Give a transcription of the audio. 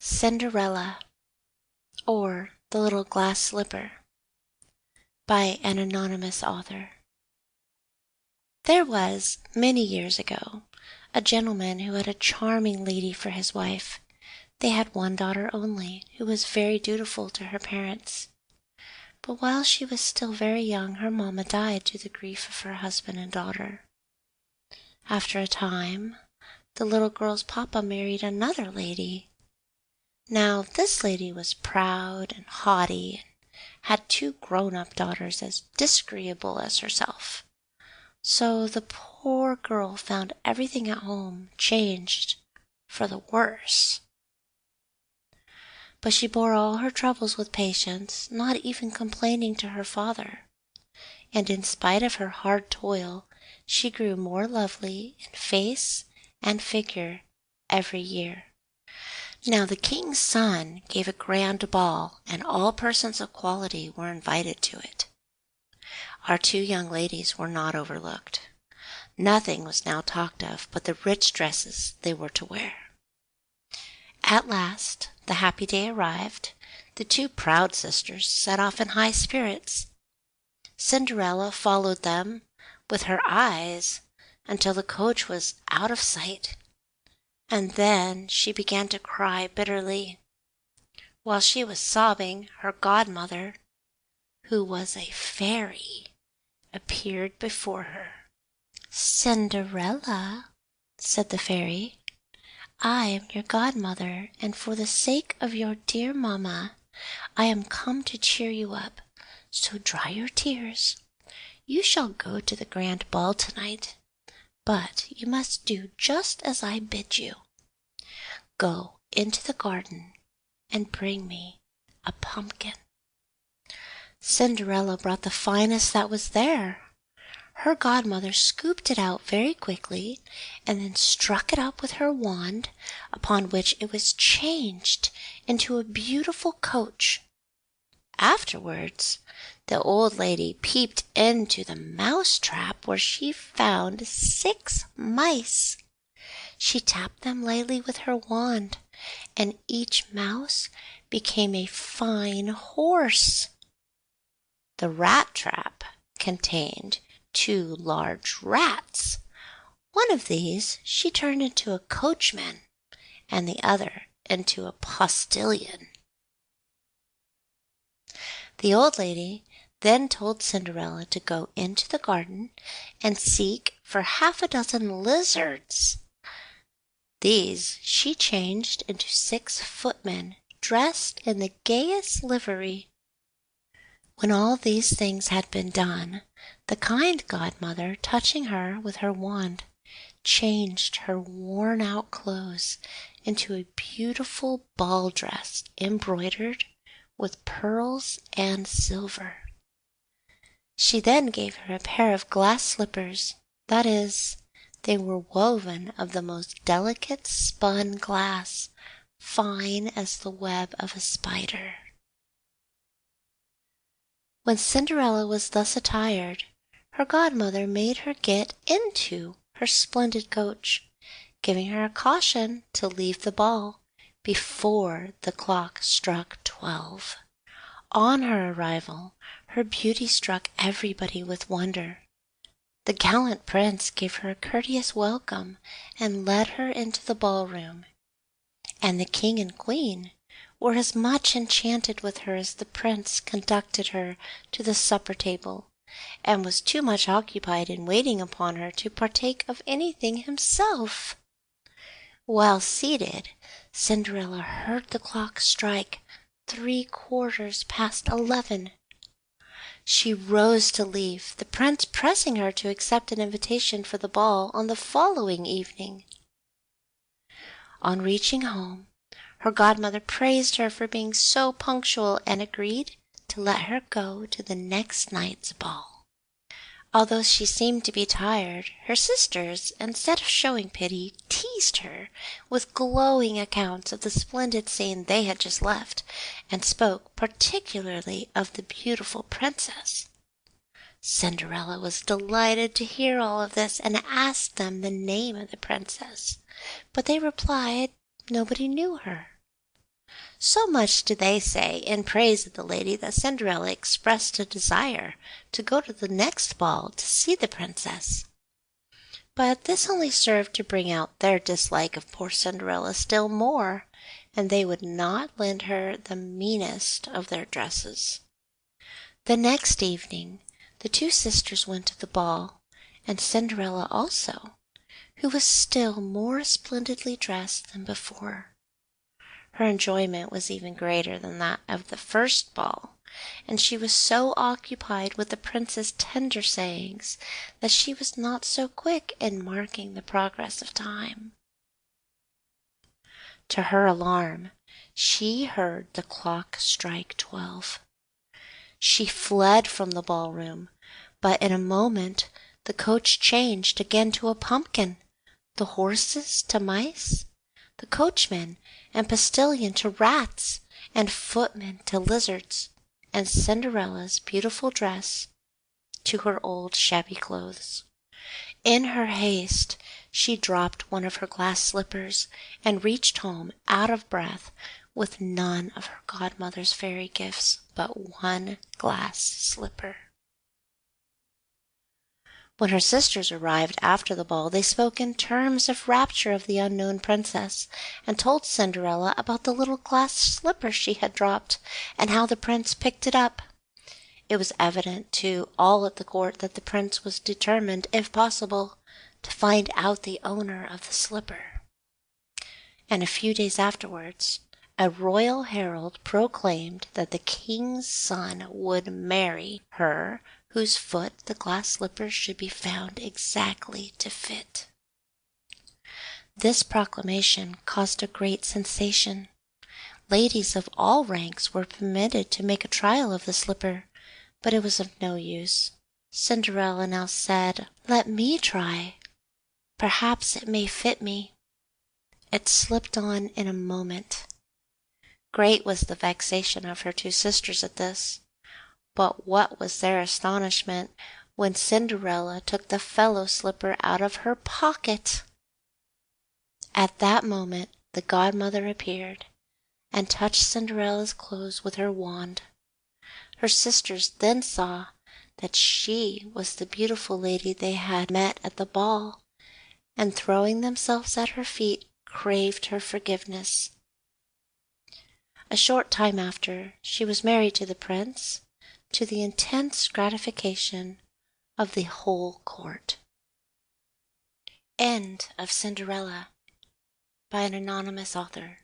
Cinderella, or The Little Glass Slipper, by an anonymous author. There was, many years ago, a gentleman who had a charming lady for his wife. They had one daughter only, who was very dutiful to her parents. But while she was still very young, her mamma died to the grief of her husband and daughter. After a time, the little girl's papa married another lady. Now this lady was proud and haughty, and had two grown-up daughters as disagreeable as herself. So the poor girl found everything at home changed for the worse. But she bore all her troubles with patience, not even complaining to her father. And in spite of her hard toil, she grew more lovely in face and figure every year. Now the king's son gave a grand ball, and all persons of quality were invited to it. Our two young ladies were not overlooked. Nothing was now talked of but the rich dresses they were to wear. At last the happy day arrived. The two proud sisters set off in high spirits. Cinderella followed them with her eyes until the coach was out of sight, and then she began to cry bitterly. While she was sobbing, her godmother, who was a fairy, appeared before her. "Cinderella," said the fairy, "I am your godmother, and for the sake of your dear mamma, I am come to cheer you up. So dry your tears. You shall go to the grand ball tonight, but you must do just as I bid you. Go into the garden and bring me a pumpkin." Cinderella brought the finest that was there. Her godmother scooped it out very quickly, and then struck it up with her wand, upon which it was changed into a beautiful coach. Afterwards, the old lady peeped into the mouse trap, where she found 6 mice. She tapped them lightly with her wand, and each mouse became a fine horse. The rat trap contained 2 large rats. One of these she turned into a coachman, and the other into a postilion. The old lady then told Cinderella to go into the garden and seek for 6 lizards. These she changed into 6 footmen, dressed in the gayest livery. When all these things had been done, the kind godmother, touching her with her wand, changed her worn-out clothes into a beautiful ball dress embroidered with pearls and silver. She then gave her a pair of glass slippers, that is, they were woven of the most delicate spun glass, fine as the web of a spider. When Cinderella was thus attired, her godmother made her get into her splendid coach, giving her a caution to leave the ball before the clock struck 12. On her arrival, her beauty struck everybody with wonder. The gallant prince gave her a courteous welcome and led her into the ballroom, and the king and queen were as much enchanted with her as the prince conducted her to the supper table, and was too much occupied in waiting upon her to partake of anything himself. While seated, Cinderella heard the clock strike 11:15. She rose to leave, the prince pressing her to accept an invitation for the ball on the following evening. On reaching home, her godmother praised her for being so punctual, and agreed to let her go to the next night's ball. Although she seemed to be tired, her sisters, instead of showing pity, teased her with glowing accounts of the splendid scene they had just left, and spoke particularly of the beautiful princess. Cinderella was delighted to hear all of this, and asked them the name of the princess, but they replied nobody knew her. So much did they say in praise of the lady that Cinderella expressed a desire to go to the next ball to see the princess. But this only served to bring out their dislike of poor Cinderella still more, and they would not lend her the meanest of their dresses. The next evening the two sisters went to the ball, and Cinderella also, who was still more splendidly dressed than before. Her enjoyment was even greater than that of the first ball, and she was so occupied with the prince's tender sayings that she was not so quick in marking the progress of time. To her alarm, she heard the clock strike 12. She fled from the ballroom, but in a moment the coach changed again to a pumpkin, the horses to mice, the coachman and postilion to rats, and footmen to lizards, and Cinderella's beautiful dress to her old shabby clothes. In her haste she dropped one of her glass slippers, and reached home out of breath, with none of her godmother's fairy gifts but one glass slipper. When her sisters arrived after the ball, they spoke in terms of rapture of the unknown princess, and told Cinderella about the little glass slipper she had dropped, and how the prince picked it up. It was evident to all at the court that the prince was determined, if possible, to find out the owner of the slipper. And a few days afterwards, a royal herald proclaimed that the king's son would marry her whose foot the glass slipper should be found exactly to fit. This proclamation caused a great sensation. Ladies of all ranks were permitted to make a trial of the slipper, but it was of no use. Cinderella now said, "Let me try. Perhaps it may fit me." It slipped on in a moment. Great was the vexation of her two sisters at this, but what was their astonishment when Cinderella took the fellow slipper out of her pocket! At that moment the godmother appeared, and touched Cinderella's clothes with her wand. Her sisters then saw that she was the beautiful lady they had met at the ball, and throwing themselves at her feet, craved her forgiveness. A short time after, she was married to the prince, to the intense gratification of the whole court. End of Cinderella, by an anonymous author.